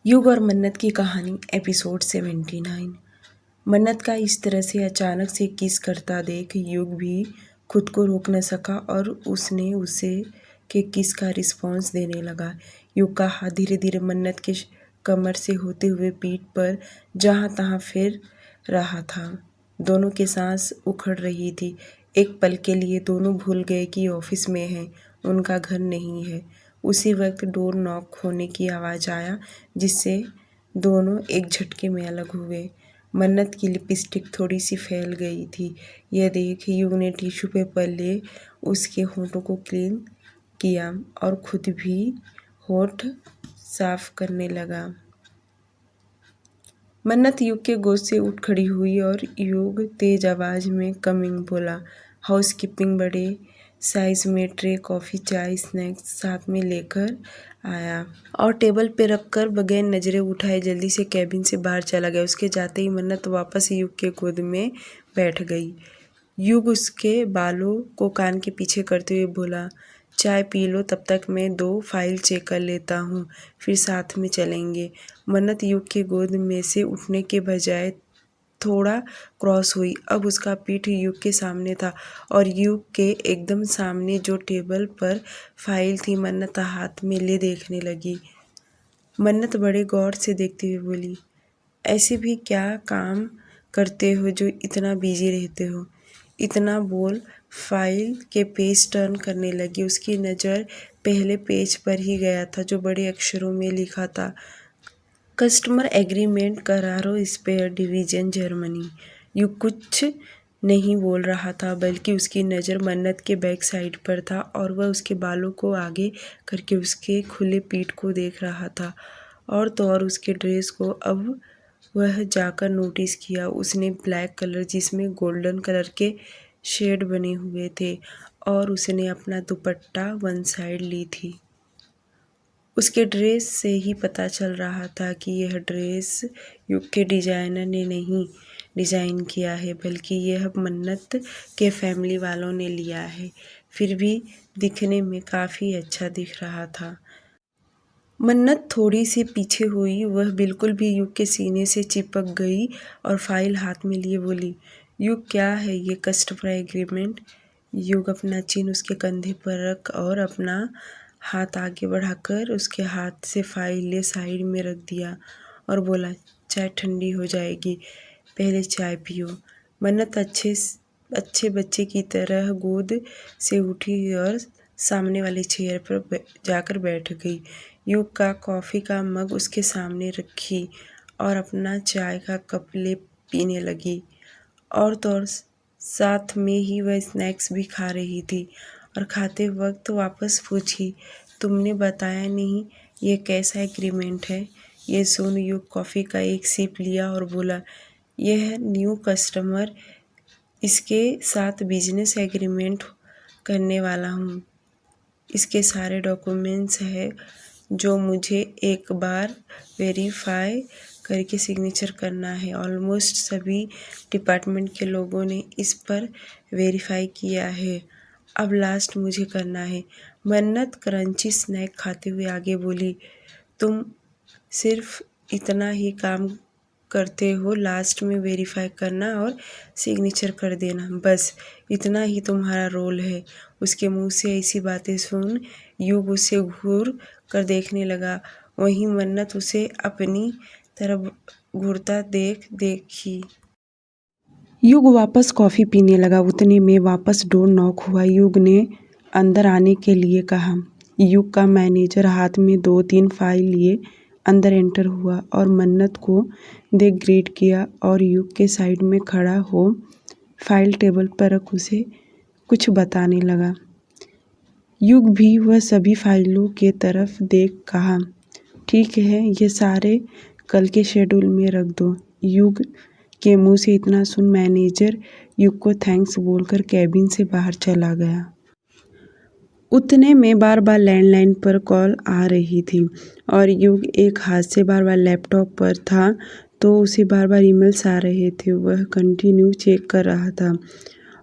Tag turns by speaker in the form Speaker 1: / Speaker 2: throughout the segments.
Speaker 1: युग और मन्नत की कहानी एपिसोड 79। मन्नत का इस तरह से अचानक से किस करता देख युग भी खुद को रोक न सका और उसने उसे के किस का रिस्पॉन्स देने लगा। युग का हाथ धीरे धीरे मन्नत के कमर से होते हुए पीठ पर जहाँ तहाँ फिर रहा था। दोनों के सांस उखड़ रही थी। एक पल के लिए दोनों भूल गए कि ऑफिस में है, उनका घर नहीं है। उसी वक्त डोर नॉक होने की आवाज़ आया जिससे दोनों एक झटके में अलग हुए। मन्नत की लिपस्टिक थोड़ी सी फैल गई थी। यह देख युग ने टिश्यू पेपर ले उसके होठों को क्लीन किया और खुद भी होठ साफ करने लगा। मन्नत युग के गोद से उठ खड़ी हुई और युग तेज आवाज़ में कमिंग बोला। हाउसकीपिंग बड़े साइज में ट्रे कॉफ़ी चाय स्नैक्स साथ में लेकर आया और टेबल पे रखकर बगैर नज़रें उठाए जल्दी से कैबिन से बाहर चला गया। उसके जाते ही मन्नत वापस युग के गोद में बैठ गई। युग उसके बालों को कान के पीछे करते हुए बोला, चाय पी लो, तब तक मैं 2 फाइल चेक कर लेता हूँ, फिर साथ में चलेंगे। मन्नत युग के गोद में से उठने के बजाय थोड़ा क्रॉस हुई। अब उसका पीठ युग के सामने था और युग के एकदम सामने जो टेबल पर फाइल थी मन्नत हाथ में ले देखने लगी। मन्नत बड़े गौर से देखते हुए बोली, ऐसे भी क्या काम करते हो जो इतना बिजी रहते हो? इतना बोल फाइल के पेज टर्न करने लगी। उसकी नज़र पहले पेज पर ही गया था जो बड़े अक्षरों में लिखा था, कस्टमर एग्रीमेंट करारो स्पेयर डिवीज़न जर्मनी। युग कुछ नहीं बोल रहा था बल्कि उसकी नज़र मन्नत के बैक साइड पर था और वह उसके बालों को आगे करके उसके खुले पीठ को देख रहा था और तो और उसके ड्रेस को अब वह जाकर नोटिस किया। उसने ब्लैक कलर जिसमें गोल्डन कलर के शेड बने हुए थे और उसने अपना दुपट्टा वन साइड ली थी। उसके ड्रेस से ही पता चल रहा था कि यह ड्रेस युग के डिज़ाइनर ने नहीं डिज़ाइन किया है बल्कि यह मन्नत के फैमिली वालों ने लिया है। फिर भी दिखने में काफ़ी अच्छा दिख रहा था। मन्नत थोड़ी सी पीछे हुई, वह बिल्कुल भी युग के सीने से चिपक गई और फाइल हाथ में लिए बोली, युग क्या है ये कस्टमर एग्रीमेंट? युग अपना चिन उसके कंधे पर रख और अपना हाथ आगे बढ़ाकर उसके हाथ से फाइल ले साइड में रख दिया और बोला, चाय ठंडी हो जाएगी, पहले चाय पियो। मन्नत अच्छे बच्चे की तरह गोद से उठी और सामने वाली चेयर पर जाकर बैठ गई। युग का कॉफ़ी का मग उसके सामने रखी और अपना चाय का कप ले पीने लगी और तो और साथ में ही वह स्नैक्स भी खा रही थी और खाते वक्त वापस पूछी, तुमने बताया नहीं ये कैसा एग्रीमेंट है? ये सुन युग कॉफ़ी का एक सिप लिया और बोला, यह न्यू कस्टमर, इसके साथ बिजनेस एग्रीमेंट करने वाला हूँ। इसके सारे डॉक्यूमेंट्स है जो मुझे एक बार वेरीफाई करके सिग्नेचर करना है। ऑलमोस्ट सभी डिपार्टमेंट के लोगों ने इस पर वेरीफाई किया है, अब लास्ट मुझे करना है। मन्नत क्रंची स्नैक खाते हुए आगे बोली, तुम सिर्फ इतना ही काम करते हो, लास्ट में वेरीफाई करना और सिग्नेचर कर देना, बस इतना ही तुम्हारा रोल है। उसके मुंह से ऐसी बातें सुन युग उसे घूर कर देखने लगा। वहीं मन्नत उसे अपनी तरफ घूरता देखी। युग वापस कॉफ़ी पीने लगा। उतने में वापस डोर नॉक हुआ। युग ने अंदर आने के लिए कहा। युग का मैनेजर हाथ में 2-3 फाइल लिए अंदर एंटर हुआ और मन्नत को देख ग्रीट किया और युग के साइड में खड़ा हो फाइल टेबल पर रख उसे कुछ बताने लगा। युग भी वह सभी फाइलों के तरफ देख कहा, ठीक है, ये सारे कल के शेड्यूल में रख दो। युग के मुंह से इतना सुन मैनेजर युग को थैंक्स बोलकर कैबिन से बाहर चला गया। उतने में बार बार लैंडलाइन पर कॉल आ रही थी और युग एक हाथ से बार बार लैपटॉप पर था तो उसे बार बार ईमेल्स आ रहे थे। वह कंटिन्यू चेक कर रहा था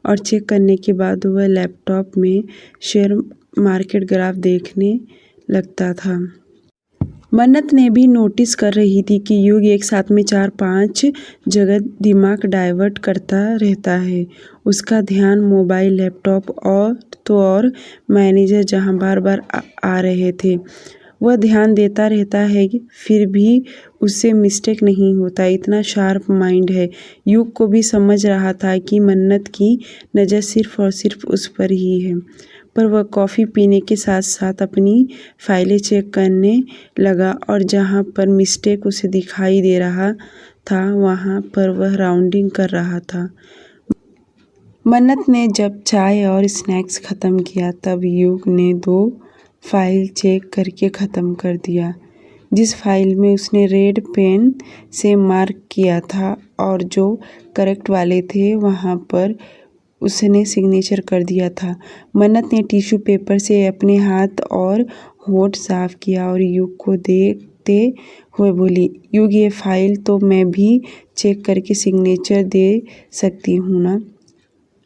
Speaker 1: और चेक करने के बाद वह लैपटॉप में शेयर मार्केट ग्राफ देखने लगता था। मन्नत ने भी नोटिस कर रही थी कि युग एक साथ में 4-5 जगह दिमाग डाइवर्ट करता रहता है। उसका ध्यान मोबाइल, लैपटॉप और मैनेजर जहाँ बार बार आ रहे थे वह ध्यान देता रहता है, फिर भी उससे मिस्टेक नहीं होता, इतना शार्प माइंड है। युग को भी समझ रहा था कि मन्नत की नज़र सिर्फ और सिर्फ उस पर ही है, पर वह कॉफ़ी पीने के साथ साथ अपनी फाइलें चेक करने लगा और जहाँ पर मिस्टेक उसे दिखाई दे रहा था वहाँ पर वह राउंडिंग कर रहा था। मन्नत ने जब चाय और स्नैक्स ख़त्म किया तब युग ने 2 फाइल चेक करके ख़त्म कर दिया। जिस फाइल में उसने रेड पेन से मार्क किया था और जो करेक्ट वाले थे वहाँ पर उसने सिग्नेचर कर दिया था। मन्नत ने टिश्यू पेपर से अपने हाथ और होंठ साफ किया और युग को देखते हुए बोली, युग ये फाइल तो मैं भी चेक करके सिग्नेचर दे सकती हूँ ना?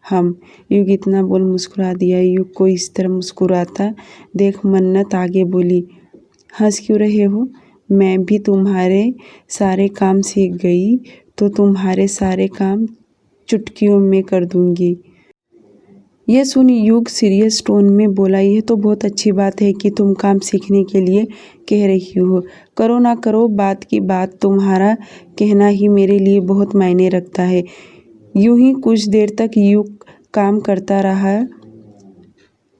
Speaker 1: हम युग इतना बोल मुस्कुरा दिया। युग को इस तरह मुस्कुराता देख मन्नत आगे बोली, हंस क्यों रहे हो? मैं भी तुम्हारे सारे काम सीख गई तो तुम्हारे सारे काम चुटकियों में कर दूंगी। यह सुन युग सीरियस टोन में बोला, यह तो बहुत अच्छी बात है कि तुम काम सीखने के लिए कह रही हो। करो ना करो बात की बात, तुम्हारा कहना ही मेरे लिए बहुत मायने रखता है। यूं ही कुछ देर तक युग काम करता रहा,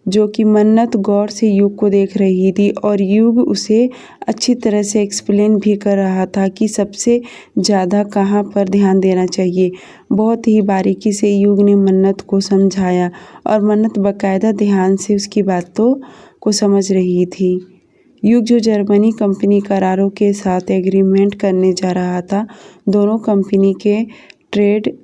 Speaker 1: जो कि मन्नत गौर से युग को देख रही थी और युग उसे अच्छी तरह से एक्सप्लेन भी कर रहा था कि सबसे ज़्यादा कहाँ पर ध्यान देना चाहिए। बहुत ही बारीकी से युग ने मन्नत को समझाया और मन्नत बाकायदा ध्यान से उसकी बातों को समझ रही थी। युग जो जर्मनी कंपनी करारों के साथ एग्रीमेंट करने जा रहा था, दोनों कंपनी के trade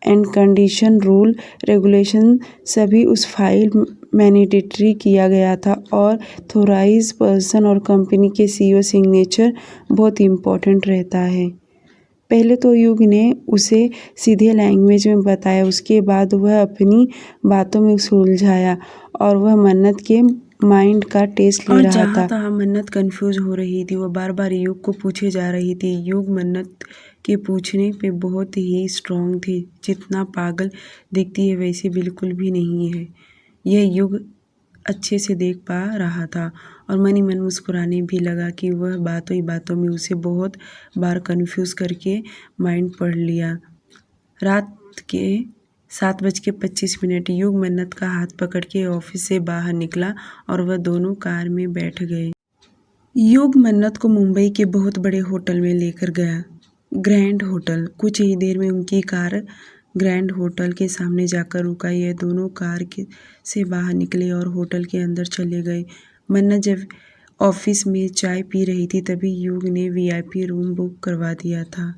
Speaker 1: and condition, rule, regulation सभी उस फाइल मैंडेटरी किया गया था और थोराइज पर्सन और कंपनी के सीईओ सिग्नेचर बहुत इम्पोर्टेंट रहता है। पहले तो युग ने उसे सीधे लैंग्वेज में बताया, उसके बाद वह अपनी बातों में सुलझाया और वह मन्नत के माइंड का टेस्ट ले रहा था। जहाँ मन्नत कंफ्यूज हो रही थी, वह बार बार युग को पूछे जा रही थी। युग मन्नत के पूछने पे बहुत ही स्ट्रांग थी, जितना पागल दिखती है वैसे बिल्कुल भी नहीं है। यह युग अच्छे से देख पा रहा था और मन ही मन मुस्कुराने भी लगा कि वह बातों ही बातों में उसे बहुत बार कंफ्यूज करके माइंड पढ़ लिया। रात के 7:25 युग मन्नत का हाथ पकड़ के ऑफिस से बाहर निकला और वह दोनों कार में बैठ गए। युग मन्नत को मुंबई के बहुत बड़े होटल में लेकर गया, ग्रैंड होटल। कुछ ही देर में उनकी कार ग्रैंड होटल के सामने जाकर रुका। यह दोनों कार से बाहर निकले और होटल के अंदर चले गए। मन्नत जब ऑफिस में चाय पी रही थी तभी युग ने वीआईपी रूम बुक करवा दिया था,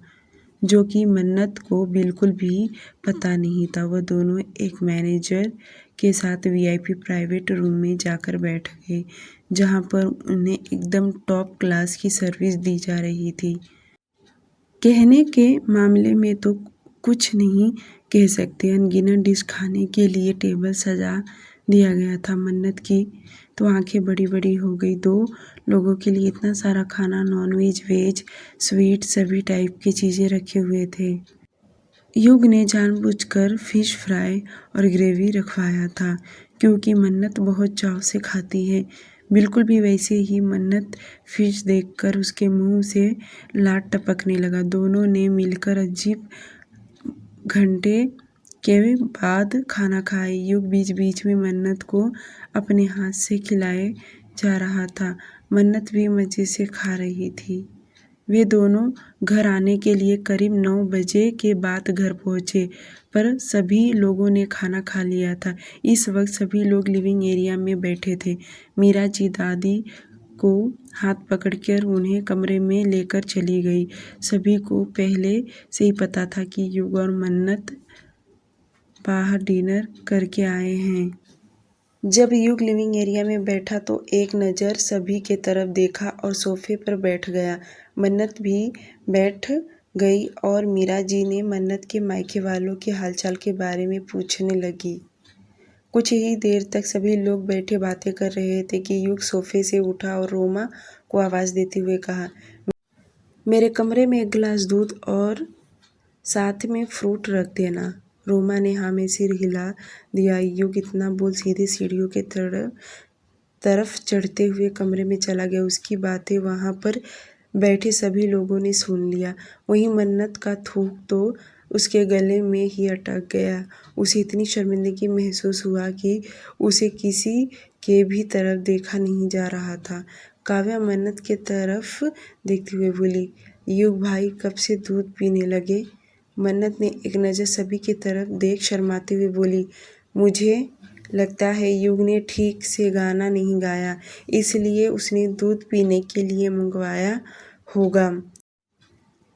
Speaker 1: जो कि मन्नत को बिल्कुल भी पता नहीं था। वह दोनों एक मैनेजर के साथ वीआईपी प्राइवेट रूम में जाकर बैठ गए, जहां पर उन्हें एकदम टॉप क्लास की सर्विस दी जा रही थी। कहने के मामले में तो कुछ नहीं कह सकते, अनगिनत डिश खाने के लिए टेबल सजा दिया गया था। मन्नत की तो आंखें बड़ी बड़ी हो गई। 2 लोगों के लिए इतना सारा खाना, नॉनवेज, वेज, स्वीट सभी टाइप की चीज़ें रखे हुए थे। युग ने जानबूझकर फिश फ्राई और ग्रेवी रखवाया था, क्योंकि मन्नत बहुत चाव से खाती है। बिल्कुल भी वैसे ही मन्नत फिश देखकर उसके मुंह से लार टपकने लगा। दोनों ने मिलकर अजीब घंटे के बाद खाना खाए। युग बीच बीच में मन्नत को अपने हाथ से खिलाए जा रहा था। मन्नत भी मज़े से खा रही थी। वे दोनों घर आने के लिए करीब 9 बजे के बाद घर पहुंचे, पर सभी लोगों ने खाना खा लिया था। इस वक्त सभी लोग लिविंग एरिया में बैठे थे। मीरा जी दादी को हाथ पकड़कर उन्हें कमरे में लेकर चली गई। सभी को पहले से ही पता था कि युग और मन्नत बाहर डिनर करके आए हैं। जब युग लिविंग एरिया में बैठा तो एक नज़र सभी के तरफ देखा और सोफे पर बैठ गया। मन्नत भी बैठ गई और मीरा जी ने मन्नत के मायके वालों के हालचाल के बारे में पूछने लगी। कुछ ही देर तक सभी लोग बैठे बातें कर रहे थे कि युग सोफे से उठा और रोमा को आवाज़ देते हुए कहा, मेरे कमरे में एक गिलास दूध और साथ में फ्रूट रख देना। रोमा ने हाँ में सिर हिला दिया। युग इतना बोल सीधे सीढ़ियों के तरफ चढ़ते हुए कमरे में चला गया। उसकी बातें वहाँ पर बैठे सभी लोगों ने सुन लिया। वहीं मन्नत का थूक तो उसके गले में ही अटक गया। उसे इतनी शर्मिंदगी महसूस हुआ कि उसे किसी के भी तरफ देखा नहीं जा रहा था। काव्या मन्नत के तरफ देखते हुए बोली, युग भाई कब से दूध पीने लगे? मन्नत ने एक नज़र सभी की तरफ देख शर्माते हुए बोली, मुझे लगता है युग ने ठीक से गाना नहीं गाया, इसलिए उसने दूध पीने के लिए मंगवाया होगा।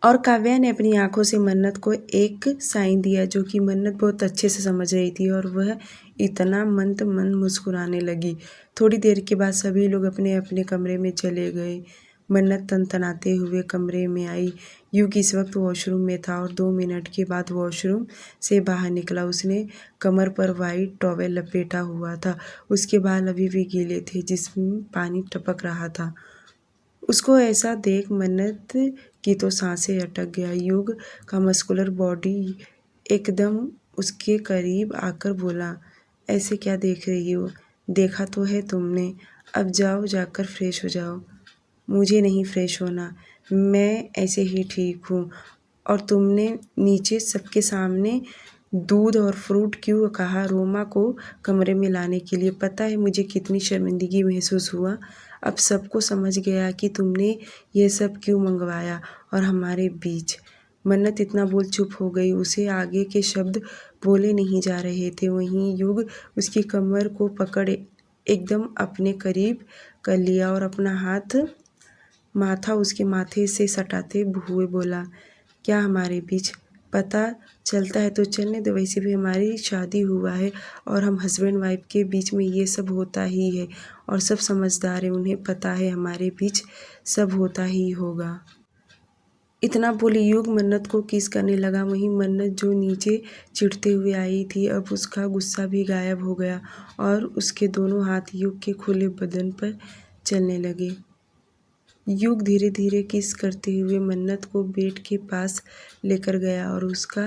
Speaker 1: और काव्या ने अपनी आंखों से मन्नत को एक साइन दिया जो कि मन्नत बहुत अच्छे से समझ रही थी और वह इतना मंद मुस्कुराने लगी। थोड़ी देर के बाद सभी लोग अपने अपने कमरे में चले गए। मन्नत तनतनाते हुए कमरे में आई। युग इस वक्त वॉशरूम में था और 2 मिनट के बाद वॉशरूम से बाहर निकला। उसने कमर पर वाइट टॉवेल लपेटा हुआ था। उसके बाल अभी भी गीले थे जिसमें पानी टपक रहा था। उसको ऐसा देख मन्नत की तो सांसें अटक गया। युग का मस्कुलर बॉडी एकदम उसके करीब आकर बोला, ऐसे क्या देख रही हो? देखा तो है तुमने, अब जाओ जाकर फ्रेश हो जाओ। मुझे नहीं फ्रेश होना, मैं ऐसे ही ठीक हूँ। और तुमने नीचे सबके सामने दूध और फ्रूट क्यों कहा रोमा को कमरे में लाने के लिए? पता है मुझे कितनी शर्मिंदगी महसूस हुआ। अब सबको समझ गया कि तुमने ये सब क्यों मंगवाया और हमारे बीच। मन्नत इतना बोल चुप हो गई। उसे आगे के शब्द बोले नहीं जा रहे थे। वहीं युग उसकी कमर को पकड़ एकदम अपने करीब कर लिया और अपना माथा उसके माथे से सटाते हुए बोला, क्या हमारे बीच? पता चलता है तो चलने दो, वैसे भी हमारी शादी हुआ है और हम हस्बैंड वाइफ के बीच में ये सब होता ही है और सब समझदार हैं, उन्हें पता है हमारे बीच सब होता ही होगा। इतना बोले युग मन्नत को किस करने लगा। वहीं मन्नत जो नीचे चिढ़ते हुए आई थी अब उसका गुस्सा भी गायब हो गया और उसके दोनों हाथ युग के खुले बदन पर चलने लगे। युग धीरे धीरे किस करते हुए मन्नत को बेड के पास लेकर गया और उसका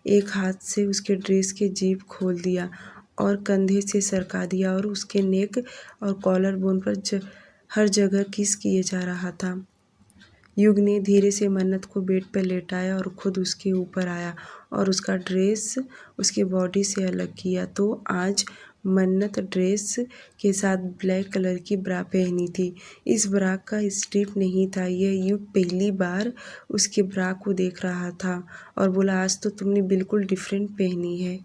Speaker 1: एक हाथ से उसके ड्रेस के जेब खोल दिया और कंधे से सरका दिया और उसके नेक और कॉलर बोन पर हर जगह किस किए जा रहा था। युग ने धीरे से मन्नत को बेड पर लेटाया और खुद उसके ऊपर आया और उसका ड्रेस उसके बॉडी से अलग किया। तो आज मन्नत ड्रेस के साथ ब्लैक कलर की ब्रा पहनी थी। इस ब्रा का स्ट्रिप नहीं था। यह युग पहली बार उसके ब्रा को देख रहा था और बोला, आज तो तुमने बिल्कुल डिफरेंट पहनी है।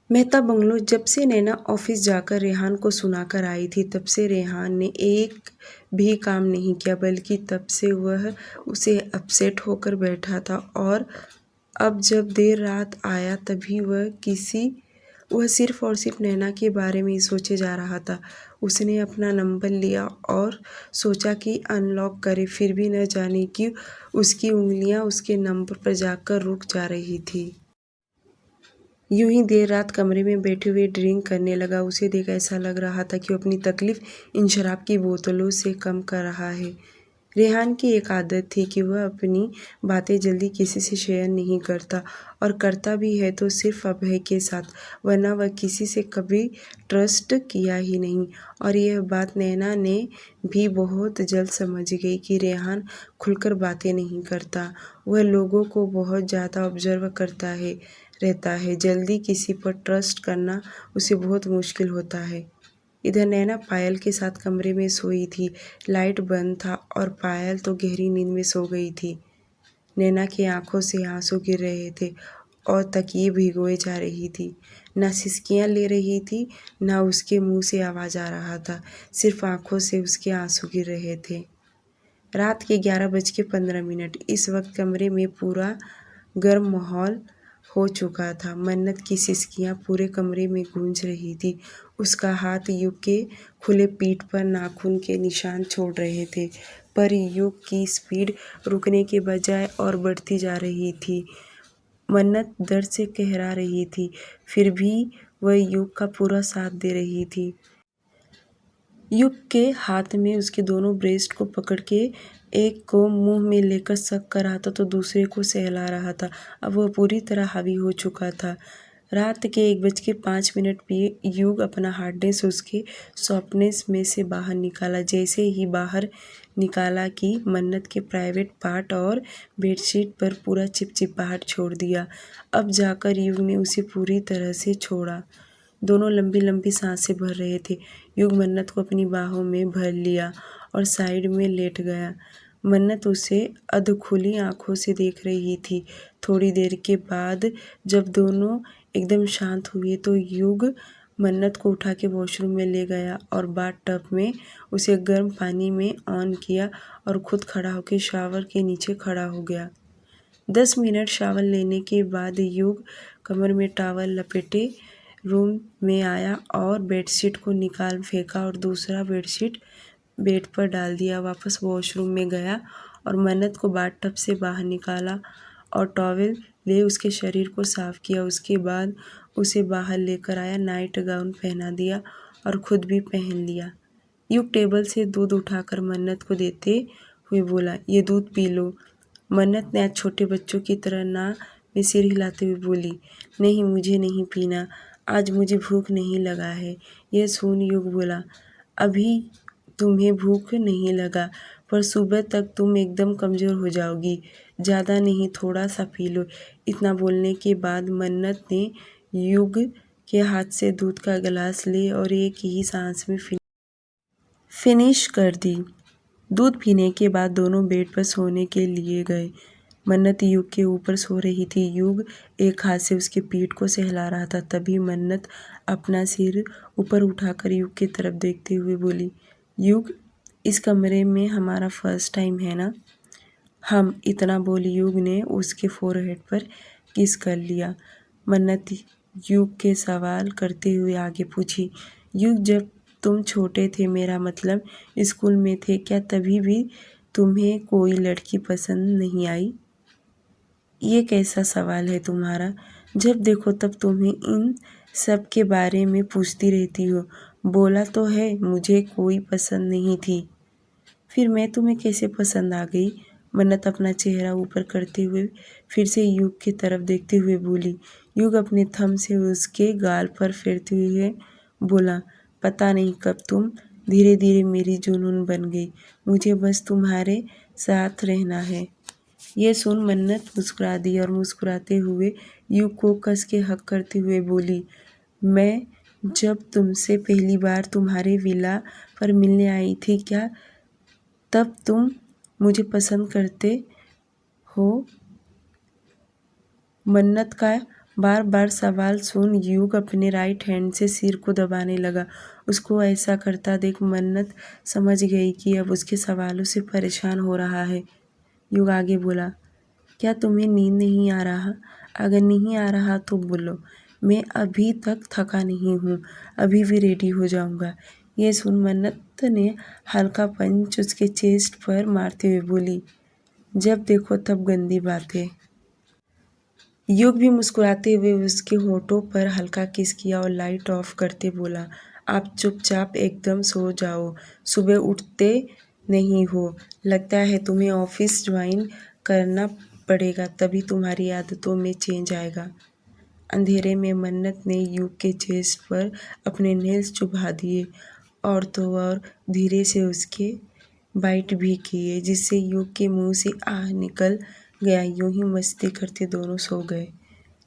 Speaker 1: मेहता बंगलो। जब से नैना ऑफिस जाकर रेहान को सुनाकर आई थी तब से रेहान ने एक भी काम नहीं किया, बल्कि तब से वह उसे अपसेट होकर बैठा था और अब जब देर रात आया तभी वह सिर्फ और सिर्फ नैना के बारे में ही सोचे जा रहा था। उसने अपना नंबर लिया और सोचा कि अनलॉक करे, फिर भी न जाने कि उसकी उंगलियां उसके नंबर पर जाकर रुक जा रही थी। यूं ही देर रात कमरे में बैठे हुए ड्रिंक करने लगा। उसे देख ऐसा लग रहा था कि वो अपनी तकलीफ इन शराब की बोतलों से कम कर रहा है। रेहान की एक आदत थी कि वह अपनी बातें जल्दी किसी से शेयर नहीं करता और करता भी है तो सिर्फ अभय के साथ, वरना वह किसी से कभी ट्रस्ट किया ही नहीं। और यह बात नैना ने भी बहुत जल्द समझ गई कि रेहान खुलकर बातें नहीं करता, वह लोगों को बहुत ज़्यादा ऑब्जर्व करता रहता है। जल्दी किसी पर ट्रस्ट करना उसे बहुत मुश्किल होता है। इधर नैना पायल के साथ कमरे में सोई थी। लाइट बंद था और पायल तो गहरी नींद में सो गई थी। नैना की आंखों से आंसू गिर रहे थे और तकिए भिगोए जा रही थी। ना सिसकियां ले रही थी, ना उसके मुंह से आवाज़ आ रहा था, सिर्फ आंखों से उसके आंसू गिर रहे थे। रात के 11:15। इस वक्त कमरे में पूरा गर्म माहौल हो चुका था। मन्नत की सिसकियां पूरे कमरे में गूंज रही थी। उसका हाथ युग के खुले पीठ पर नाखून के निशान छोड़ रहे थे, पर युग की स्पीड रुकने के बजाय और बढ़ती जा रही थी। मन्नत दर्द से कहरा रही थी, फिर भी वह युग का पूरा साथ दे रही थी। युग के हाथ में उसके दोनों ब्रेस्ट को पकड़ के एक को मुंह में लेकर सक कर रहा था तो दूसरे को सहला रहा था। अब वह पूरी तरह हावी हो चुका था। रात के 1:05 पे युग अपना हार्डनेस उसके सॉफ्टनेस में से बाहर निकाला। जैसे ही बाहर निकाला कि मन्नत के प्राइवेट पार्ट और बेडशीट पर पूरा चिपचिपाहट छोड़ दिया। अब जाकर युग ने उसे पूरी तरह से छोड़ा। दोनों लंबी लंबी सांसें भर रहे थे। युग मन्नत को अपनी बाहों में भर लिया और साइड में लेट गया। मन्नत उसे अधखुली आंखों से देख रही थी। थोड़ी देर के बाद जब दोनों एकदम शांत हुए तो युग मन्नत को उठा के वॉशरूम में ले गया और बाथ टब में उसे गर्म पानी में ऑन किया और खुद खड़ा होकर शावर के नीचे खड़ा हो गया। 10 मिनट शावर लेने के बाद युग कमर में टॉवल लपेटे रूम में आया और बेडशीट को निकाल फेंका और दूसरा बेडशीट बेड पर डाल दिया। वापस वॉशरूम में गया और मन्नत को बाथटब से बाहर निकाला और टॉवल ले उसके शरीर को साफ किया। उसके बाद उसे बाहर लेकर आया, नाइट गाउन पहना दिया और खुद भी पहन लिया। युग टेबल से दूध उठाकर मन्नत को देते हुए बोला, ये दूध पी लो। मन्नत ने आज छोटे बच्चों की तरह ना में सिर हिलाते हुए बोली, नहीं मुझे नहीं पीना, आज मुझे भूख नहीं लगा है। यह सुन युग बोला, अभी तुम्हें भूख नहीं लगा पर सुबह तक तुम एकदम कमज़ोर हो जाओगी, ज़्यादा नहीं थोड़ा सा पी लो। इतना बोलने के बाद मन्नत ने युग के हाथ से दूध का गिलास ले और एक ही सांस में फिनिश कर दी। दूध पीने के बाद दोनों बेड पर सोने के लिए गए। मन्नत युग के ऊपर सो रही थी। युग एक हाथ से उसकी पीठ को सहला रहा था। तभी मन्नत अपना सिर ऊपर उठाकर युग की तरफ देखते हुए बोली, युग इस कमरे में हमारा फर्स्ट टाइम है ना? हम, इतना बोल युग ने उसके फोरहेड पर किस कर लिया। मन्नत युग के सवाल करते हुए आगे पूछी, युग जब तुम छोटे थे, मेरा मतलब स्कूल में थे, क्या तभी भी तुम्हें कोई लड़की पसंद नहीं आई? ये कैसा सवाल है तुम्हारा? जब देखो तब तुम्हें इन सब के बारे में पूछती रहती हो। बोला तो है मुझे कोई पसंद नहीं थी, फिर मैं तुम्हें कैसे पसंद आ गई? मन्नत अपना चेहरा ऊपर करते हुए फिर से युग की तरफ देखते हुए बोली। युग अपने थंब से उसके गाल पर फेरते हुए बोला, पता नहीं कब तुम धीरे धीरे मेरी जुनून बन गई, मुझे बस तुम्हारे साथ रहना है। यह सुन मन्नत मुस्कुरा दी और मुस्कुराते हुए युग को कस के हक करते हुए बोली, मैं जब तुमसे पहली बार तुम्हारे विला पर मिलने आई थी, क्या तब तुम मुझे पसंद करते हो? मन्नत का बार बार सवाल सुन युग अपने राइट हैंड से सिर को दबाने लगा। उसको ऐसा करता देख मन्नत समझ गई कि अब उसके सवालों से परेशान हो रहा है। युग आगे बोला, क्या तुम्हें नींद नहीं आ रहा? अगर नहीं आ रहा तो बोलो, मैं अभी तक थका नहीं हूँ, अभी भी रेडी हो जाऊँगा। यह सुन मन्नत ने हल्का पंच उसके चेस्ट पर मारते हुए बोली, जब देखो तब गंदी बातें। युग भी मुस्कुराते हुए उसके होठों पर हल्का किस किया और लाइट ऑफ करते बोला, आप चुपचाप एकदम सो जाओ, सुबह उठते नहीं हो, लगता है तुम्हें ऑफिस ज्वाइन करना पड़ेगा, तभी तुम्हारी आदतों में चेंज आएगा। अंधेरे में मन्नत ने युग के चेस्ट पर अपने नेल्स चुभा दिए और तो और धीरे से उसके बाइट भी किए, जिससे युग के मुंह से आह निकल गया। यूं ही मस्ती करते दोनों सो गए।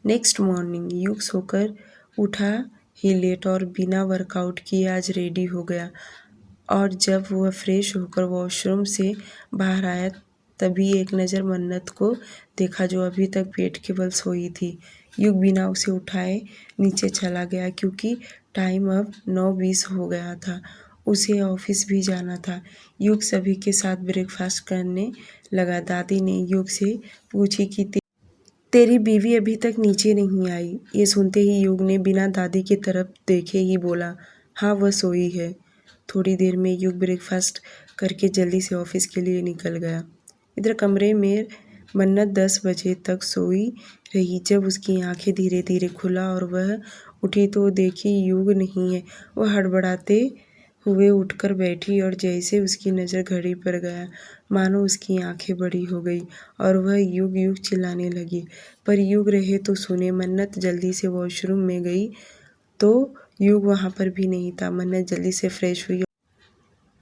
Speaker 1: नेक्स्ट मॉर्निंग युग सोकर उठा ही लेट और बिना वर्कआउट किए आज रेडी हो गया और जब वह फ्रेश होकर वॉशरूम से बाहर आया तभी एक नज़र मन्नत को देखा जो अभी तक पेट के बल सोई थी। युग बिना उसे उठाए नीचे चला गया क्योंकि टाइम अब 9:20 हो गया था। उसे ऑफिस भी जाना था। युग सभी के साथ ब्रेकफास्ट करने लगा। दादी ने युग से पूछी कि तेरी बीवी अभी तक नीचे नहीं आई। ये सुनते ही युग ने बिना दादी की तरफ देखे ही बोला, हाँ वह सोई है। थोड़ी देर में युग ब्रेकफास्ट करके जल्दी से ऑफिस के लिए निकल गया। इधर कमरे में मन्नत 10 बजे तक सोई रही। जब उसकी आंखें धीरे धीरे खुला और वह उठी तो देखी युग नहीं है। वह हड़बड़ाते हुए उठकर बैठी और जैसे उसकी नज़र घड़ी पर गया, मानो उसकी आंखें बड़ी हो गई और वह युग युग चिल्लाने लगी। पर युग रहे तो सुने। मन्नत जल्दी से वॉशरूम में गई तो युग वहाँ पर भी नहीं था। मन्नत जल्दी से फ्रेश हुई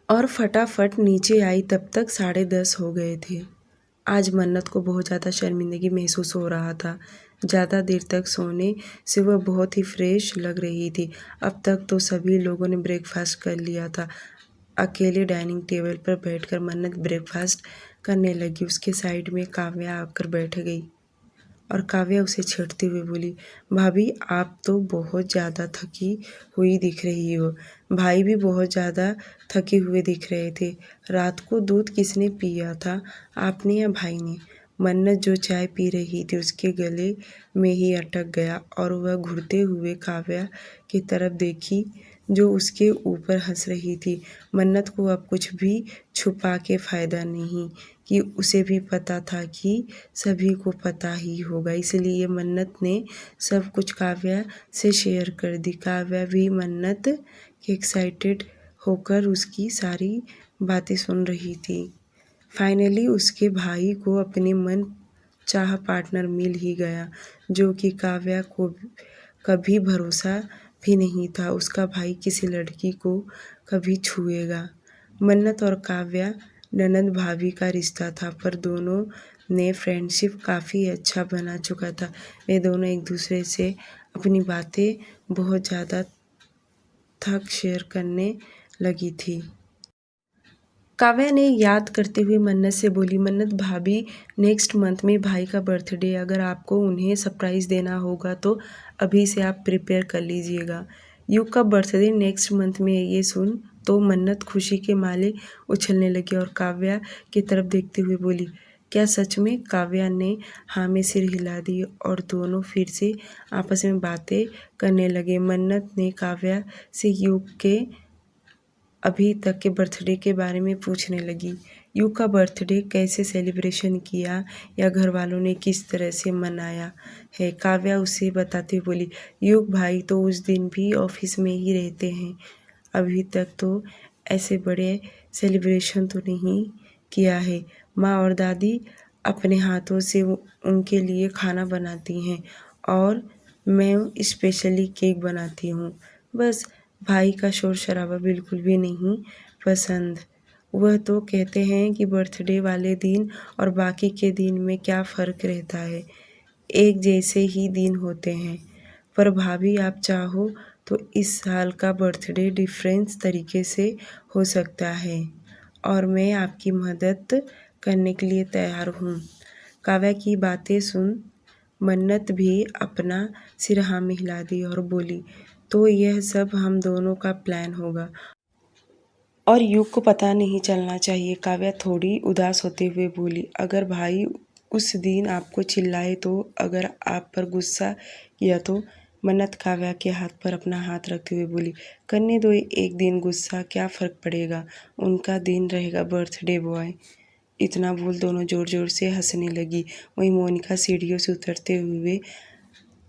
Speaker 1: और फटाफट नीचे आई। तब तक 10:30 हो गए थे। आज मन्नत को बहुत ज़्यादा शर्मिंदगी महसूस हो रहा था। ज़्यादा देर तक सोने से वह बहुत ही फ्रेश लग रही थी। अब तक तो सभी लोगों ने ब्रेकफास्ट कर लिया था। अकेले डाइनिंग टेबल पर बैठकर मन्नत ब्रेकफास्ट करने लगी। उसके साइड में काव्या आकर बैठ गई और काव्या उसे छेड़ते हुए बोली, भाभी आप तो बहुत ज़्यादा थकी हुई दिख रही हो। भाई भी बहुत ज़्यादा थके हुए दिख रहे थे। रात को दूध किसने पिया था, आपने या भाई ने? मन्नत जो चाय पी रही थी उसके गले में ही अटक गया और वह घूरते हुए काव्या की तरफ देखी जो उसके ऊपर हंस रही थी। मन्नत को अब कुछ भी छुपा के फ़ायदा नहीं कि उसे भी पता था कि सभी को पता ही होगा। इसलिए मन्नत ने सब कुछ काव्या से शेयर कर दी। काव्या भी मन्नत के एक्साइटेड होकर उसकी सारी बातें सुन रही थी। फाइनली उसके भाई को अपने मन चाह पार्टनर मिल ही गया, जो कि काव्या को कभी भरोसा भी नहीं था उसका भाई किसी लड़की को कभी छुएगा। मन्नत और काव्या ननद भाभी का रिश्ता था, पर दोनों ने फ्रेंडशिप काफ़ी अच्छा बना चुका था। वे दोनों एक दूसरे से अपनी बातें बहुत ज़्यादा थक शेयर करने लगी थी। काव्या ने याद करते हुए मन्नत से बोली, मन्नत भाभी नेक्स्ट मंथ में भाई का बर्थडे, अगर आपको उन्हें सरप्राइज़ देना होगा तो अभी से आप प्रिपेयर कर लीजिएगा। युग का बर्थडे नेक्स्ट मंथ में है। ये सुन तो मन्नत खुशी के माले उछलने लगी और काव्या की तरफ देखते हुए बोली, क्या सच में? काव्या ने हाँ में सिर हिला दी और दोनों फिर से आपस में बातें करने लगे। मन्नत ने काव्या से युग के अभी तक के बर्थडे के बारे में पूछने लगी। युग का बर्थडे कैसे सेलिब्रेशन किया या घर वालों ने किस तरह से मनाया है, काव्या उसे बताते हुए बोली, युग भाई तो उस दिन भी ऑफिस में ही रहते हैं। अभी तक तो ऐसे बड़े सेलिब्रेशन तो नहीं किया है। माँ और दादी अपने हाथों से उनके लिए खाना बनाती हैं और मैं स्पेशली केक बनाती हूँ। बस भाई का शोर शराबा बिल्कुल भी नहीं पसंद। वह तो कहते हैं कि बर्थडे वाले दिन और बाकी के दिन में क्या फ़र्क रहता है, एक जैसे ही दिन होते हैं। पर भाभी आप चाहो तो इस साल का बर्थडे डिफरेंस तरीके से हो सकता है और मैं आपकी मदद करने के लिए तैयार हूँ। काव्या की बातें सुन मन्नत भी अपना सिर हाँ में हिला दी और बोली, तो यह सब हम दोनों का प्लान होगा और युग को पता नहीं चलना चाहिए। काव्या थोड़ी उदास होते हुए बोली, अगर भाई उस दिन आपको चिल्लाए तो, अगर आप पर गुस्सा किया तो? मन्नत काव्या के हाथ पर अपना हाथ रखते हुए बोली, करने दो एक दिन गुस्सा, क्या फ़र्क पड़ेगा, उनका दिन रहेगा बर्थडे बॉय। इतना बोल दोनों ज़ोर ज़ोर से हंसने लगी। वहीं मोनिका सीढ़ियों से उतरते हुए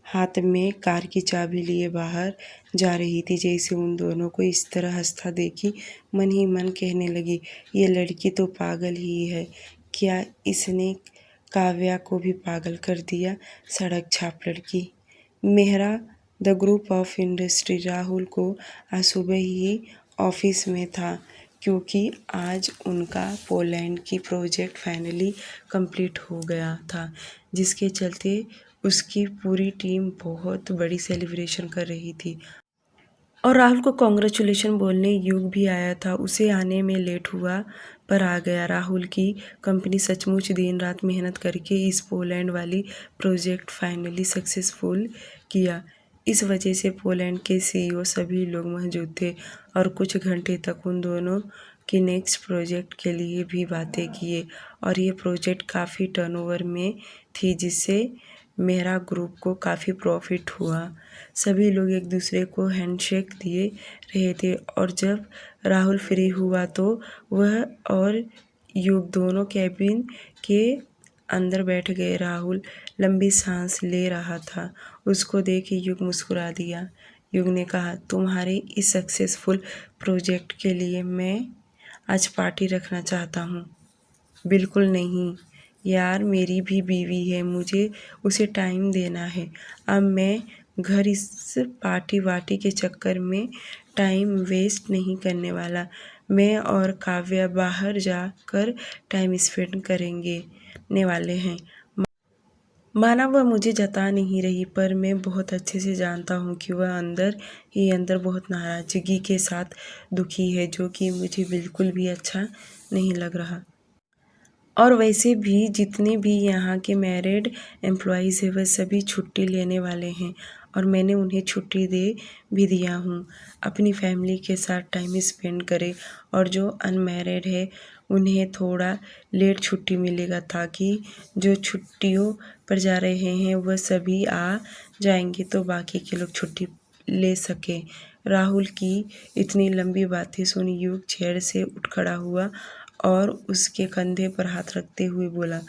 Speaker 1: हाथ में कार की चाबी लिए बाहर जा रही थी। जैसे उन दोनों को इस तरह हंसता देखी, मन ही मन कहने लगी, ये लड़की तो पागल ही है, क्या इसने काव्या को भी पागल कर दिया, सड़क छाप लड़की। Mehra the group of industry Rahul को आज सुबह ही ऑफिस में था, क्योंकि आज उनका पोलैंड की प्रोजेक्ट फाइनली कंप्लीट हो गया था, जिसके चलते उसकी पूरी टीम बहुत बड़ी सेलिब्रेशन कर रही थी। और राहुल को कॉन्ग्रेचुलेशन बोलने युग भी आया था। उसे आने में लेट हुआ पर आ गया। राहुल की कंपनी सचमुच दिन रात मेहनत करके इस पोलैंड वाली प्रोजेक्ट फाइनली सक्सेसफुल किया। इस वजह से पोलैंड के सीईओ सभी लोग मौजूद थे और कुछ घंटे तक उन दोनों की नेक्स्ट प्रोजेक्ट के लिए भी बातें किए और ये प्रोजेक्ट काफ़ी टर्नओवर में थी, जिससे मेरा ग्रुप को काफ़ी प्रॉफिट हुआ। सभी लोग एक दूसरे को हैंडशेक दिए रहे थे और जब राहुल फ्री हुआ तो वह और युग दोनों कैबिन के अंदर बैठ गए। राहुल लंबी सांस ले रहा था। उसको देख युग मुस्कुरा दिया। युग ने कहा, तुम्हारे इस सक्सेसफुल प्रोजेक्ट के लिए मैं आज पार्टी रखना चाहता हूँ। बिल्कुल नहीं यार, मेरी भी बीवी है, मुझे उसे टाइम देना है। अब मैं घर इस पार्टी वार्टी के चक्कर में टाइम वेस्ट नहीं करने वाला। मैं और काव्या बाहर जाकर टाइम स्पेंड करेंगे ने वाले हैं। माना वह मुझे जता नहीं रही, पर मैं बहुत अच्छे से जानता हूँ कि वह अंदर ही अंदर बहुत नाराज़गी के साथ दुखी है, जो कि मुझे बिल्कुल भी अच्छा नहीं लग रहा। और वैसे भी जितने भी यहाँ के मैरिड एम्प्लॉयज़ हैं वह सभी छुट्टी लेने वाले हैं और मैंने उन्हें छुट्टी दे भी दिया हूँ। अपनी फैमिली के साथ टाइम स्पेंड करें और जो अनमैरिड है उन्हें थोड़ा लेट छुट्टी मिलेगा, ताकि जो छुट्टियों पर जा रहे हैं वह सभी आ जाएंगे तो बाकी के लोग छुट्टी ले सकें। राहुल की इतनी लंबी बातें सुन युग चेयर से उठ खड़ा हुआ और उसके कंधे पर हाथ रखते हुए बोला,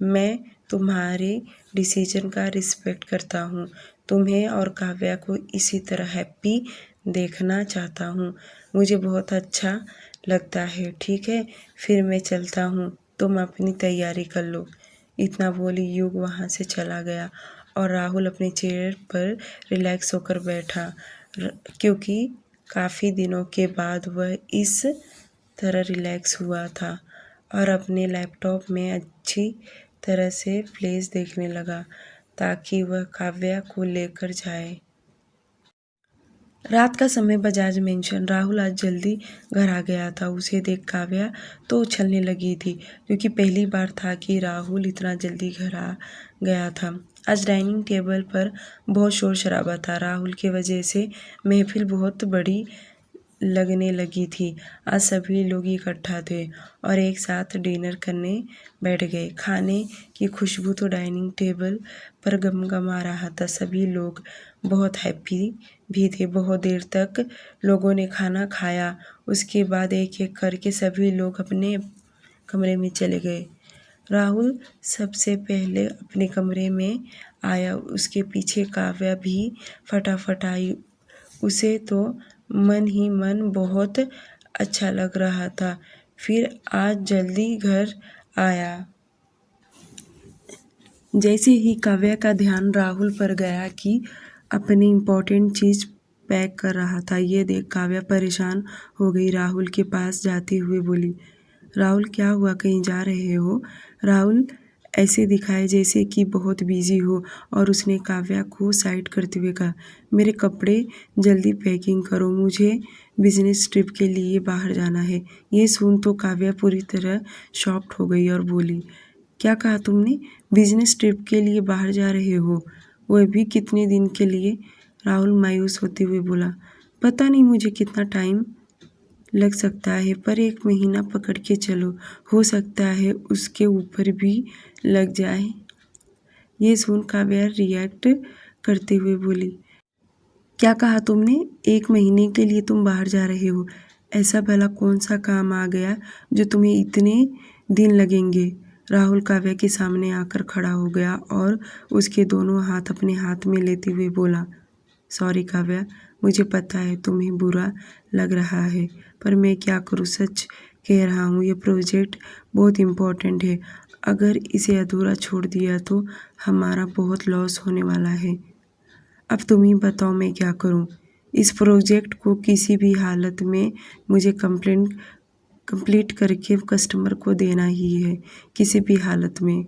Speaker 1: मैं तुम्हारे डिसीजन का रिस्पेक्ट करता हूँ। तुम्हें और काव्या को इसी तरह हैप्पी देखना चाहता हूँ। मुझे बहुत अच्छा लगता है। ठीक है, फिर मैं चलता हूँ, तुम अपनी तैयारी कर लो। इतना बोली युग वहाँ से चला गया और राहुल अपने चेयर पर रिलैक्स होकर बैठा, क्योंकि काफ़ी दिनों के बाद वह इस तरह रिलैक्स हुआ था और अपने लैपटॉप में अच्छी तरह से प्लेस देखने लगा ताकि वह काव्या को लेकर जाए। रात का समय बजाज मेंशन। राहुल आज जल्दी घर आ गया था। उसे देख काव्या तो उछलने लगी थी, क्योंकि पहली बार था कि राहुल इतना जल्दी घर आ गया था। आज डाइनिंग टेबल पर बहुत शोर शराबा था। राहुल की वजह से महफिल बहुत बड़ी लगने लगी थी। आज सभी लोग इकट्ठा थे और एक साथ डिनर करने बैठ गए। खाने की खुशबू तो डाइनिंग टेबल पर गमगमा रहा था। सभी लोग बहुत हैप्पी भी थे। बहुत देर तक लोगों ने खाना खाया। उसके बाद एक एक करके सभी लोग अपने कमरे में चले गए। राहुल सबसे पहले अपने कमरे में आया। उसके पीछे काव्या भी फटाफट आई। उसे तो मन ही मन बहुत अच्छा लग रहा था। फिर आज जल्दी घर आया। जैसे ही काव्या का ध्यान राहुल पर गया कि अपनी इम्पोर्टेंट चीज़ पैक कर रहा था, ये देख काव्या परेशान हो गई। राहुल के पास जाते हुए बोली, राहुल क्या हुआ, कहीं जा रहे हो? राहुल ऐसे दिखाए जैसे कि बहुत बिजी हो और उसने काव्या को साइड करते हुए कहा, मेरे कपड़े जल्दी पैकिंग करो, मुझे बिजनेस ट्रिप के लिए बाहर जाना है। ये सुन तो काव्या पूरी तरह शॉक्ड हो गई और बोली, क्या कहा तुमने? बिजनेस ट्रिप के लिए बाहर जा रहे हो, वह भी कितने दिन के लिए? राहुल मायूस होते हुए बोला, पता नहीं मुझे कितना टाइम लग सकता है, पर 1 महीना पकड़ के चलो, हो सकता है उसके ऊपर भी लग जाए। ये सुन काव्या रिएक्ट करते हुए बोली, क्या कहा तुमने? 1 महीने के लिए तुम बाहर जा रहे हो? ऐसा भला कौन सा काम आ गया जो तुम्हें इतने दिन लगेंगे? राहुल काव्या के सामने आकर खड़ा हो गया और उसके दोनों हाथ अपने हाथ में लेते हुए बोला, सॉरी काव्या, मुझे पता है तुम्हें बुरा लग रहा है, पर मैं क्या करूँ, सच कह रहा हूँ, ये प्रोजेक्ट बहुत इम्पोर्टेंट है। अगर इसे अधूरा छोड़ दिया तो हमारा बहुत लॉस होने वाला है। अब तुम ही बताओ मैं क्या करूँ? इस प्रोजेक्ट को किसी भी हालत में मुझे कंप्लीट करके कस्टमर को देना ही है, किसी भी हालत में।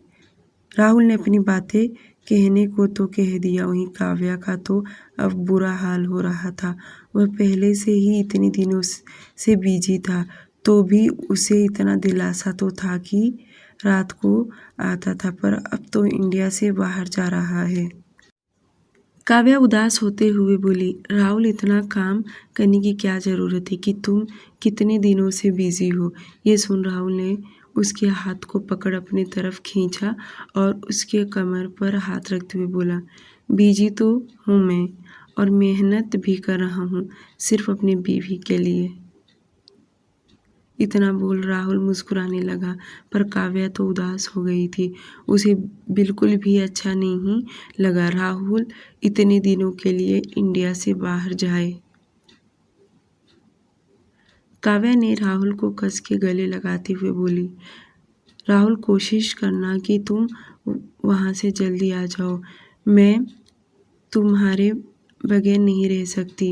Speaker 1: राहुल ने अपनी बातें कहने को तो कह दिया, वहीं काव्या का तो अब बुरा हाल हो रहा था। वह पहले से ही इतने दिनों से बिजी था, तो भी उसे इतना दिलासा तो था कि रात को आता था, पर अब तो इंडिया से बाहर जा रहा है। काव्या उदास होते हुए बोली, राहुल, इतना काम करने की क्या ज़रूरत है कि तुम कितने दिनों से बिजी हो? ये सुन राहुल ने उसके हाथ को पकड़ अपनी तरफ खींचा और उसके कमर पर हाथ रखते हुए बोला, बिजी तो हूँ मैं और मेहनत भी कर रहा हूँ, सिर्फ अपनी बीवी के लिए। इतना बोल राहुल मुस्कुराने लगा, पर काव्या तो उदास हो गई थी। उसे बिल्कुल भी अच्छा नहीं लगा राहुल इतने दिनों के लिए इंडिया से बाहर जाए। काव्या ने राहुल को कस के गले लगाते हुए बोली, राहुल कोशिश करना कि तुम वहाँ से जल्दी आ जाओ। मैं तुम्हारे बगैर नहीं रह सकती।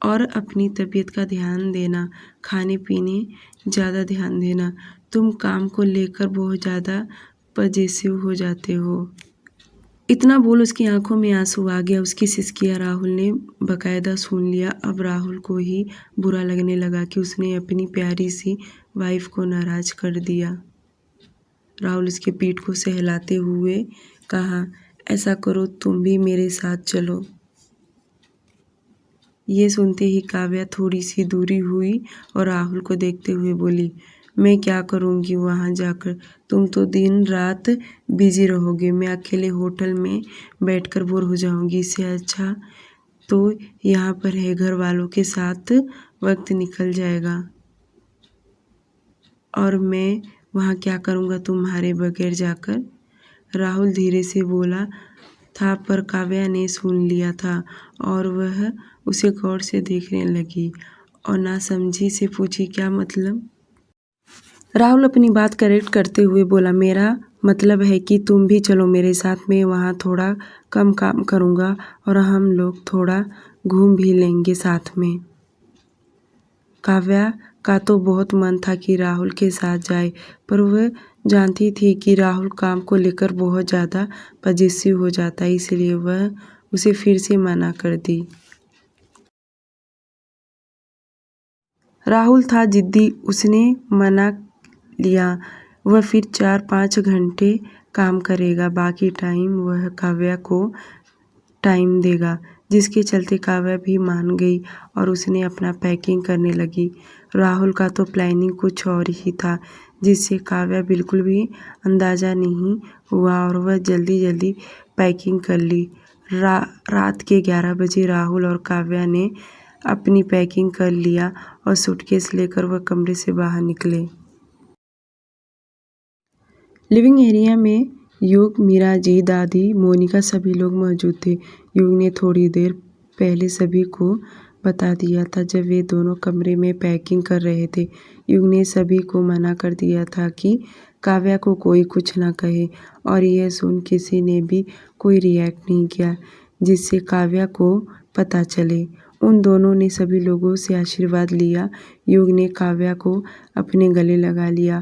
Speaker 1: और अपनी तबीयत का ध्यान देना, खाने पीने ज़्यादा ध्यान देना। तुम काम को लेकर बहुत ज़्यादा पजेसिव हो जाते हो। इतना बोल उसकी आंखों में आंसू आ गया। उसकी सिसकियाँ राहुल ने बाकायदा सुन लिया। अब राहुल को ही बुरा लगने लगा कि उसने अपनी प्यारी सी वाइफ को नाराज़ कर दिया। राहुल उसके पीठ को सहलाते हुए कहा, ऐसा करो तुम भी मेरे साथ चलो। ये सुनते ही काव्या थोड़ी सी दूरी हुई और राहुल को देखते हुए बोली, मैं क्या करूँगी वहाँ जाकर? तुम तो दिन रात बिजी रहोगे। मैं अकेले होटल में बैठकर बोर हो जाऊँगी। इससे अच्छा तो यहाँ पर है, घर वालों के साथ वक्त निकल जाएगा। और मैं वहाँ क्या करूँगा तुम्हारे बगैर जाकर? राहुल धीरे से बोला था, पर काव्या ने सुन लिया था और वह उसे गौर से देखने लगी और नासमझी से पूछी, क्या मतलब? राहुल अपनी बात करेक्ट करते हुए बोला, मेरा मतलब है कि तुम भी चलो मेरे साथ। मैं वहाँ थोड़ा कम काम करूँगा और हम लोग थोड़ा घूम भी लेंगे साथ में। काव्या का तो बहुत मन था कि राहुल के साथ जाए, पर वह जानती थी कि राहुल काम को लेकर बहुत ज़्यादा पजेसिव हो जाता है, इसलिए वह उसे फिर से मना कर दी। राहुल था जिद्दी, उसने मना लिया। वह फिर 4-5 घंटे काम करेगा, बाकी टाइम वह काव्या को टाइम देगा, जिसके चलते काव्या भी मान गई और उसने अपना पैकिंग करने लगी। राहुल का तो प्लानिंग कुछ और ही था, जिससे काव्या बिल्कुल भी अंदाज़ा नहीं हुआ और वह जल्दी जल्दी पैकिंग कर ली। रात के 11 बजे राहुल और काव्या ने अपनी पैकिंग कर लिया और सूटकेस लेकर वह कमरे से बाहर निकले। लिविंग एरिया में युग, मीरा जी, दादी, मोनिका सभी लोग मौजूद थे। युग ने थोड़ी देर पहले सभी को बता दिया था जब वे दोनों कमरे में पैकिंग कर रहे थे। युग ने सभी को मना कर दिया था कि काव्या को कोई कुछ ना कहे और यह सुन किसी ने भी कोई रिएक्ट नहीं किया जिससे काव्या को पता चले। उन दोनों ने सभी लोगों से आशीर्वाद लिया। युग ने काव्या को अपने गले लगा लिया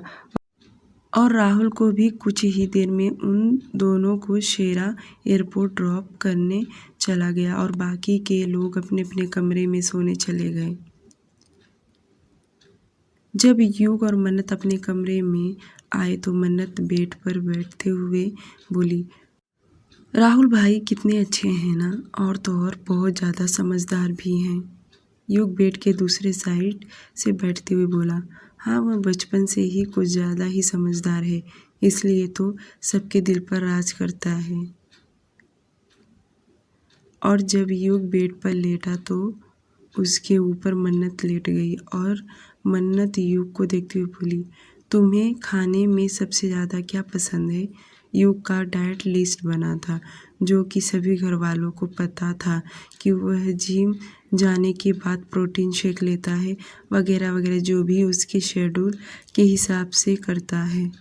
Speaker 1: और राहुल को भी कुछ ही देर में उन दोनों को शेरा एयरपोर्ट ड्रॉप करने चला गया और बाकी के लोग अपने अपने कमरे में सोने चले गए। जब युग और मन्नत अपने कमरे में आए तो मन्नत बेड पर बैठते हुए बोली, राहुल भाई कितने अच्छे हैं ना, और तो और बहुत ज़्यादा समझदार भी हैं। युग बेड के दूसरे साइड से बैठते हुए बोला, हाँ वह बचपन से ही कुछ ज़्यादा ही समझदार है, इसलिए तो सबके दिल पर राज करता है। और जब युग बेड पर लेटा तो उसके ऊपर मन्नत लेट गई और मन्नत युग को देखते हुए बोली, तुम्हें खाने में सबसे ज़्यादा क्या पसंद है? युग का डाइट लिस्ट बना था, जो कि सभी घर वालों को पता था कि वह जिम जाने के बाद प्रोटीन शेक लेता है वगैरह वगैरह, जो भी उसके शेड्यूल के हिसाब से करता है।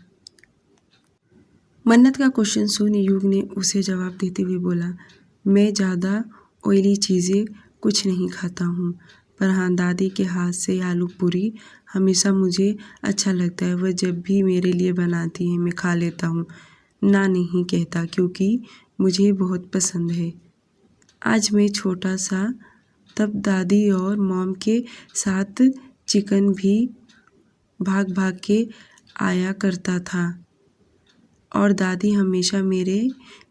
Speaker 1: मन्नत का क्वेश्चन सुन युग ने उसे जवाब देते हुए बोला, मैं ज़्यादा ऑयली चीज़ें कुछ नहीं खाता हूँ, पर हाँ दादी के हाथ से आलू पूरी हमेशा मुझे अच्छा लगता है। वह जब भी मेरे लिए बनाती है मैं खा लेता हूँ, ना नहीं कहता, क्योंकि मुझे बहुत पसंद है। आज मैं छोटा सा तब दादी और मॉम के साथ चिकन भी भाग भाग के आया करता था और दादी हमेशा मेरे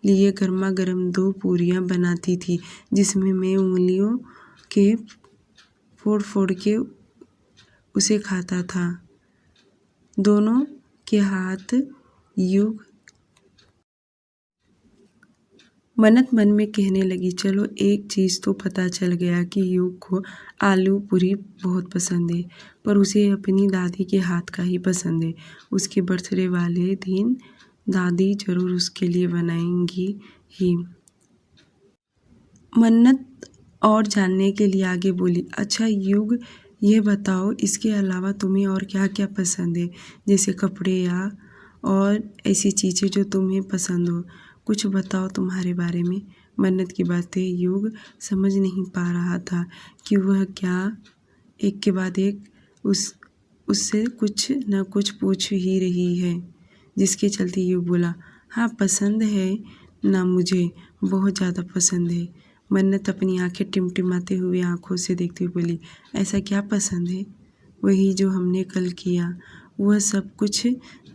Speaker 1: लिए गर्मा गर्म 2 पूरियाँ बनाती थी, जिसमें मैं उंगलियों के फोड़ फोड़ के उसे खाता था। दोनों के हाथ युग मन्नत मन में कहने लगी, चलो एक चीज़ तो पता चल गया कि युग को आलू पूरी बहुत पसंद है, पर उसे अपनी दादी के हाथ का ही पसंद है। उसके बर्थडे वाले दिन दादी ज़रूर उसके लिए बनाएंगी ही। मन्नत और जानने के लिए आगे बोली, अच्छा युग, ये बताओ इसके अलावा तुम्हें और क्या क्या पसंद है, जैसे कपड़े या और ऐसी चीज़ें जो तुम्हें पसंद हो, कुछ बताओ तुम्हारे बारे में। मन्नत की बातें युग समझ नहीं पा रहा था कि वह क्या एक के बाद एक उससे कुछ न कुछ पूछ ही रही है, जिसके चलते युग बोला, हाँ पसंद है ना, मुझे बहुत ज़्यादा पसंद है। मन्नत अपनी आंखें टिमटिमाते हुए आंखों से देखती हुई बोली, ऐसा क्या पसंद है? वही जो हमने कल किया, वह सब कुछ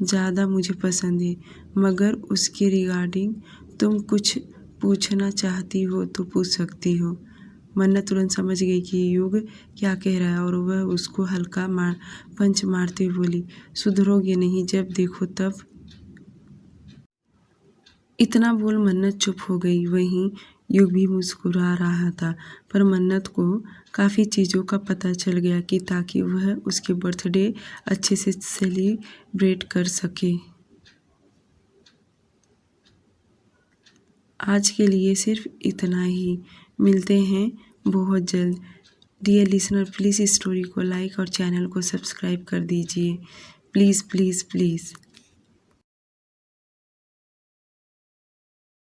Speaker 1: ज़्यादा मुझे पसंद है, मगर उसके रिगार्डिंग तुम कुछ पूछना चाहती हो तो पूछ सकती हो। मन्नत तुरंत समझ गई कि युग क्या कह रहा है और वह उसको हल्का पंच मारते हुए बोली, सुधरोगे नहीं, जब देखो तब। इतना बोल मन्नत चुप हो गई। वहीं युग भी मुस्कुरा रहा था, पर मन्नत को काफ़ी चीज़ों का पता चल गया कि ताकि वह उसके बर्थडे अच्छे से सेलिब्रेट कर सके। आज के लिए सिर्फ इतना ही, मिलते हैं बहुत जल्द। डियर लिसनर, प्लीज़ इस स्टोरी को लाइक और चैनल को सब्सक्राइब कर दीजिए, प्लीज़ प्लीज़ प्लीज़।